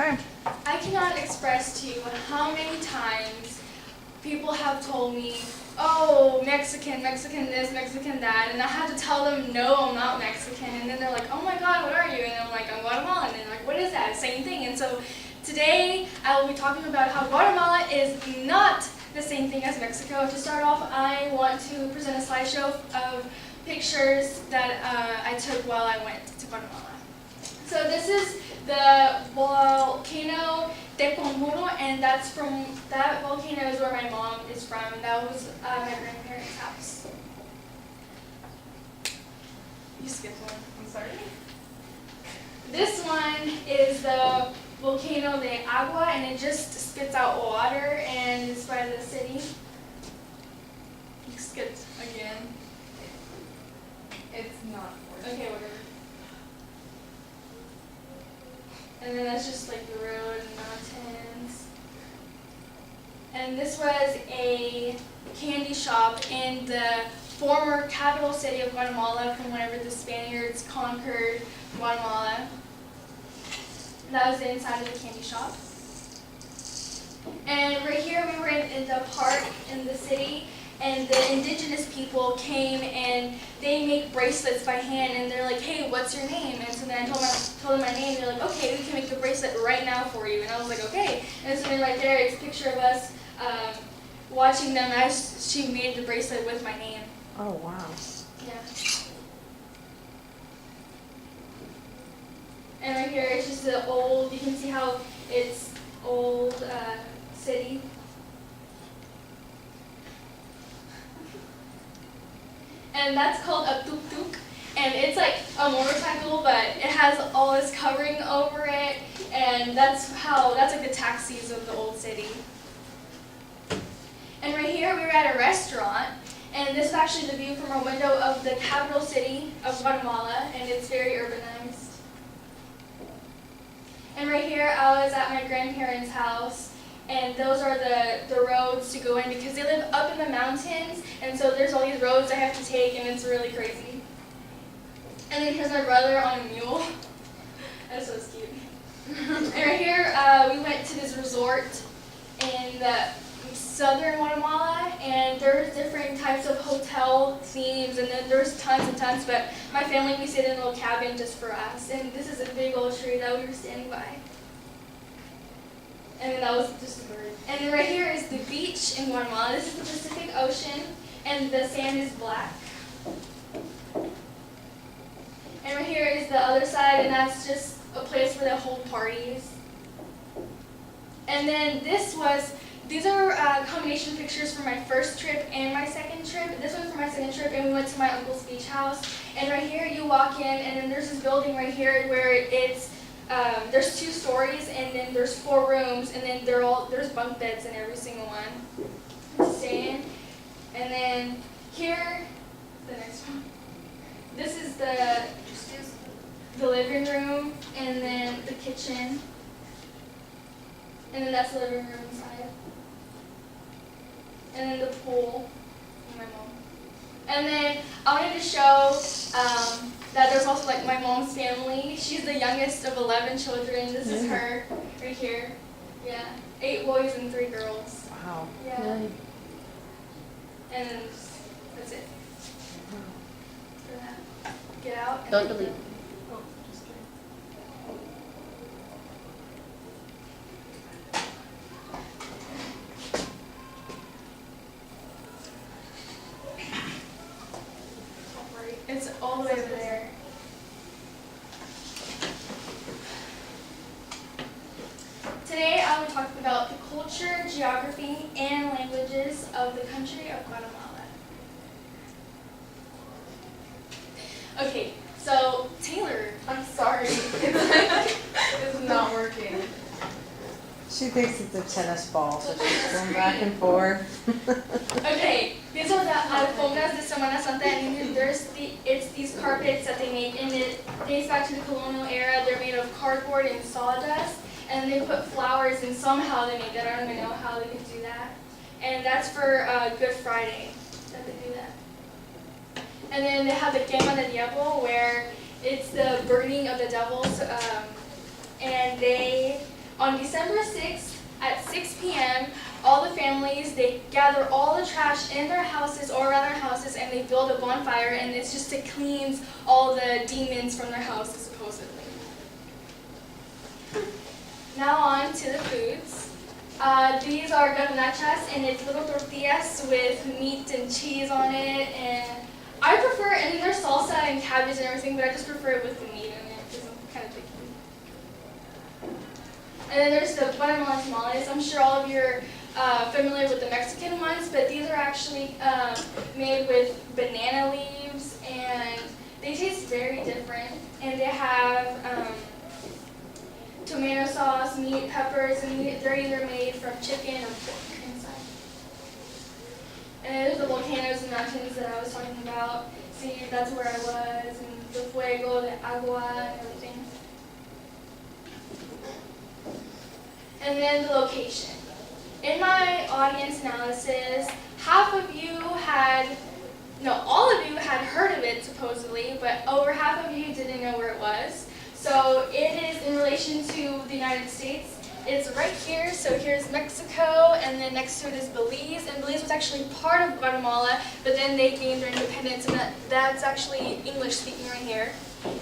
Okay. I cannot express to you how many times people have told me, oh, Mexican, Mexican this, Mexican that, and I have to tell them, no, I'm not Mexican, and then they're like, oh my God, what are you? And I'm like, I'm Guatemalan, and they're like, what is that? Same thing. And so today I will be talking about how Guatemala is not the same thing as Mexico. To start off, I want to present a slideshow of pictures that I took while I went to Guatemala. So this is the volcano Tecomuro, and that volcano is where my mom is from, and that was my grandparents' house. You skipped one, I'm sorry. This one is the volcano de Agua, and it just spits out water, and it's by the city. You skipped again. It's not working. Okay, whatever. And then that's just like the road and mountains. And this was a candy shop in the former capital city of Guatemala from whenever the Spaniards conquered Guatemala. That was the inside of the candy shop. And right here we were in the park in the city, and the indigenous people came and they make bracelets by hand, and they're like, hey, what's your name? And so then I told them my name, and they're like, okay, we can make the bracelet right now for you. And I was like, okay. And so then right there, it's a picture of us watching them as she made the bracelet with my name. Oh, wow. Yeah. And right here, it's just the old, you can see how it's old city. And that's called a tuk-tuk, and it's like a motorcycle, but it has all this covering over it, and that's like the taxis of the old city. And right here we were at a restaurant, and this is actually the view from our window of the capital city of Guatemala, and it's very urbanized. And right here I was at my grandparents' house, and those are the roads to go in because they live up in the mountains, and so there's all these roads I have to take, and it's really crazy. And then here's my brother on a mule. That's so cute. And right here we went to this resort in the southern Guatemala, and there's different types of hotel themes, and then there's tons and tons, but my family, we stayed in a little cabin just for us, and this is a big old tree that we were standing by. And then that was just a bird. And then right here is the beach in Guatemala. This is the Pacific Ocean, and the sand is black. And right here is the other side, and that's just a place where they hold parties. And then these are combination pictures from my first trip and my second trip. This one's for my second trip, and we went to my uncle's beach house. And right here you walk in, and then there's this building right here where it's there's 2 stories, and then there's 4 rooms, and then there's bunk beds in every single one to stay in. And then here, the next one. This is the living room, and then the kitchen, and then that's the living room inside, and then the pool, and my mom. And then I wanted to show that there's also like my mom's family. She's the youngest of 11 children. This is her right here. Yeah, 8 boys and 3 girls. Wow. Yeah. Really? And then that's it. For that. Get out. And Don't delete. Oh, just kidding. It's all the way over there. Today I will talk about the culture, geography, and languages of the country of Guatemala. Okay, so Taylor, I'm sorry. It's not working. She thinks it's a tennis ball, so she's going back and forth. Okay, these are the alfombras de Semana Santa, and it's these carpets that they make, and it dates back to the colonial era. They're made of cardboard and sawdust, and they put flowers, and somehow they made that. I don't even know how they could do that. And that's for Good Friday that they do that. And then they have the Quema del Diablo, where it's the burning of the devils, and they On December 6th at 6 p.m., all the families, they gather all the trash in their houses or around their houses and they build a bonfire, and it's just to cleanse all the demons from their houses, supposedly. Now on to the foods. These are garnachas, and it's little tortillas with meat and cheese on it, and I prefer, and then there's salsa and cabbage and everything, but I just prefer it with the meat in it because I'm kind of picky. And then there's the Guatemalan tamales. I'm sure all of you are familiar with the Mexican ones, but these are actually made with banana leaves, and they taste very different. And they have tomato sauce, meat, peppers, and they're either made from chicken or pork inside. And there's the volcanoes and mountains that I was talking about. See, that's where I was, and the fuego, the agua, and everything. And then the location. In my audience analysis, all of you had heard of it supposedly, but over half of you didn't know where it was. So it is in relation to the United States. It's right here, so here's Mexico, and then next to it is Belize, and Belize was actually part of Guatemala, but then they gained their independence, and that's actually English speaking right here.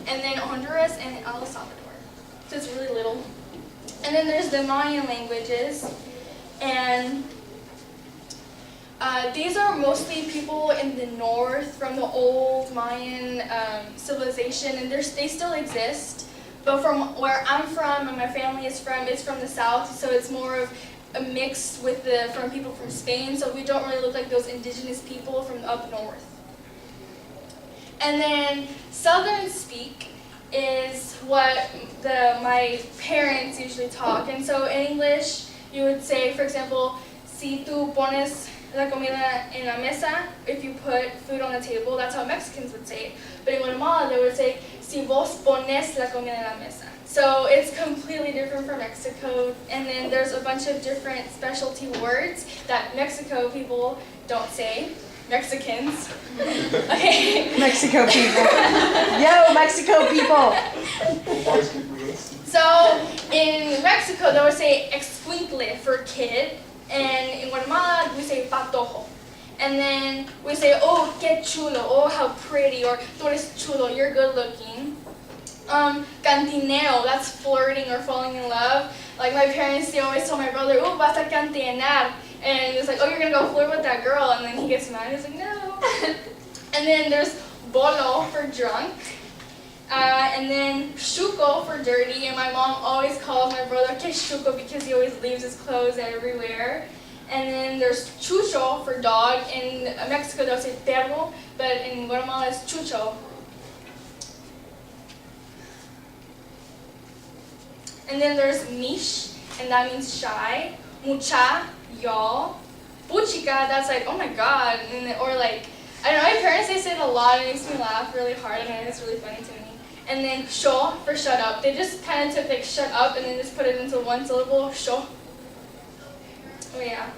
And then Honduras and El Salvador. So it's really little. And then there's the Mayan languages, and these are mostly people in the north from the old Mayan civilization, and they still exist. But from where I'm from and my family is from, it's from the south, so it's more of a mix with from people from Spain, so we don't really look like those indigenous people from up north. And then Southern speak is what my parents usually talk. And so in English, you would say, for example, si tú pones la comida en la mesa, if you put food on the table, that's how Mexicans would say it. But in Guatemala, they would say, si vos pones la comida en la mesa. So it's completely different from Mexico. And then there's a bunch of different specialty words that Mexico people don't say. Mexicans. Okay. Mexico people. Yo, Mexico people. So in Mexico, they would say escuincle for kid, and in Guatemala, we say patojo. And then we say, oh, qué chulo, oh, how pretty, or tú eres chulo, you're good looking. Cantineo, that's flirting or falling in love. Like my parents, they always tell my brother, oh, vas a cantinear. And it's like, oh, you're going to go flirt with that girl. And then he gets mad. He's like, no. And then there's bolo for drunk. And then chuco for dirty. And my mom always calls my brother que chuco because he always leaves his clothes everywhere. And then there's chucho for dog. In Mexico, they'll say perro. But in Guatemala, it's chucho. And then there's mish, and that means shy. Mucha, y'all. Puchica, that's like, oh my god. Or like, I don't know, my parents, they say it a lot, and it makes me laugh really hard, and it's really funny to me. And then sho for shut up. They just kind of took like shut up and then just put it into one syllable, sho. Oh yeah.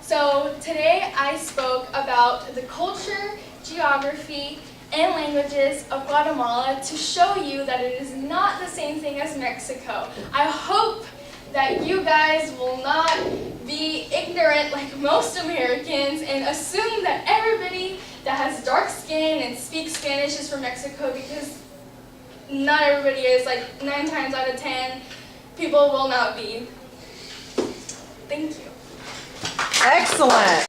So today I spoke about the culture, geography, and languages of Guatemala to show you that it is not the same thing as Mexico. I hope that you guys will not be ignorant like most Americans and assume that everybody that has dark skin and speaks Spanish is from Mexico, because not everybody is. Like 9 times out of 10, people will not be. Thank you. Excellent.